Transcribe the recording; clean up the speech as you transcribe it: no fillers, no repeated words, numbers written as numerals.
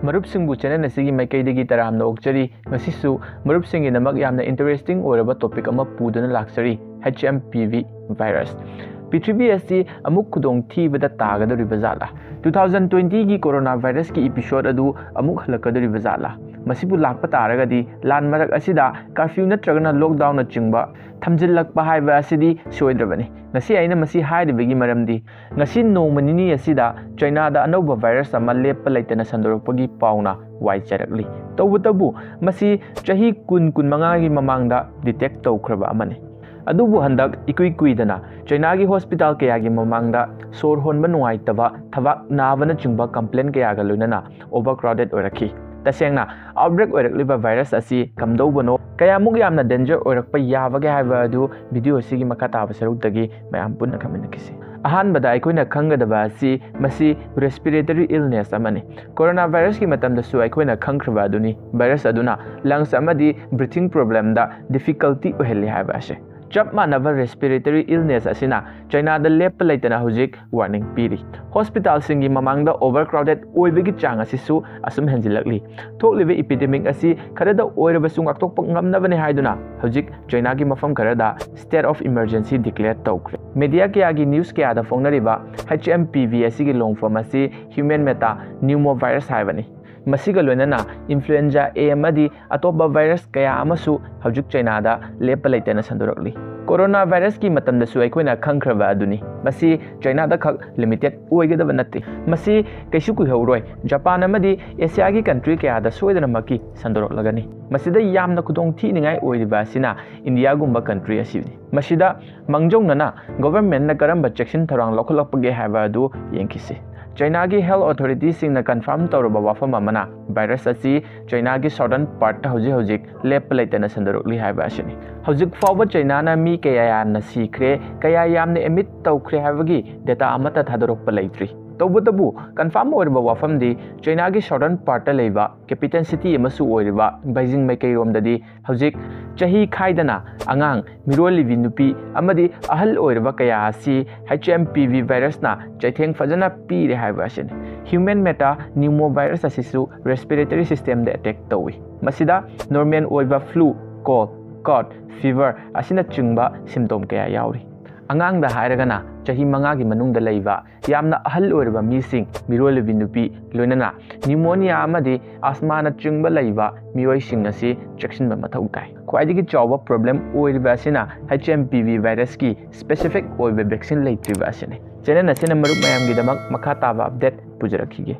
मरुपसिंगबु channel असिगी माइकैदगी तरामना ओक्चरी ngasisu मरुपसिंगी नमक यामना interesting ओरबा topic अमा पुदुना लाक्सरी HMPV virus पृथ्वी असि अमुक खुदोंग थीबदा तागदरिबा जाला 2020 की कोरोना वायरस की एपिसोड अदु अमुक हलकदरिबा जाला मसिबु लाकपा तारगदी लान मरक असिदा कर्फ्यू नत्रगना लॉकडाउन चिंगबा थमजिल्लकपा हाइबा असिदी सोइद्रबनी ngasi aina masi haidibagi maramdi ngasi nongmanini asida China da anauba virus ama lepa laitana sandoropagi pauna wai charakli tawutabu masi chahi kun manga gi mamangda detect tawkraba amane adubu handak ikuidana China gi hospital kaya gi mamangda sor honba nuaitaba thabak nabana chingba complaint kaya ga loinana overcrowded orakhi tasengna outbreak orakliba virus asi kamdobano kaya mug yamna danger orakpa yabage haiba adu video sigi makata basarutagi mayam punna kamenakisi ahan bada aikoina khangadaba asi masi respiratory illness amani coronavirus ki matamda su aikoina khangkhriba aduni virus aduna lungs amadi breathing problem da difficulty oheli haiba ase chap manava respiratory illness asina China da lep laitana hujik warning piri hospital singi mamangda overcrowded oibegi chang asisu asum henjilakli thoklibe epidemic asi kharada oirabasung aktokpa ngamnabani haiduna hujik China gi mafam kharada state of emergency declare tawkre media kya gi news kya da fongnariba HMPV asi gi long form asi human meta pneumovirus haibani masiga loinana influenza A amadi atoba virus kaya amasu hujik China da lepa laitana sandorakli coronavirus ki matamda su aikoina khangkhraba aduni masi China da khak limited oigedaba natte masi kaisu ku hauroi Japan amadi Asia gi country kaya da soidana maki sandorak lagani masida yamna kudong thi ningai oiriba sina India gumba country asini masida mangjongna government na karamba check-in tharang lokholapage haiba adu yenkisi China ki health authorities sing na confirm tawraba wafam amana virus asi China ki southern part ta hojik lep laitana sandarokli haiba asini hojik fawba China na mi kaya na sikre kaya yamne emit tawkhre haibagi data amata thadorokpa laitri tawbutabu confirm oirba wafam di China ki southern part ta leiba capital city amasu oirba Beijing maikai romdadi hojik chahi khaidana angang miroli vinupi amadi ahal oirba kaya asi HMPV virus na chaitheng fajana pi re haiba asini human meta pneumovirus asisu respiratory system da attack tawi masida normal oiba flu cold cough fever asina chingba symptom kaya yauri angang da hairagana chahi manga gi manung da leiba yamna ahal oirba mising miroli vinupi loinana pneumonia amadi asthma na chingba leiba mioi sing asi chection ba mathau kai khwaidigi chawba problem oiriba asina HMPV virus ki specific oiba vaccine leitriba asine channel asina marup mayam gi damak makha taba update pujarakige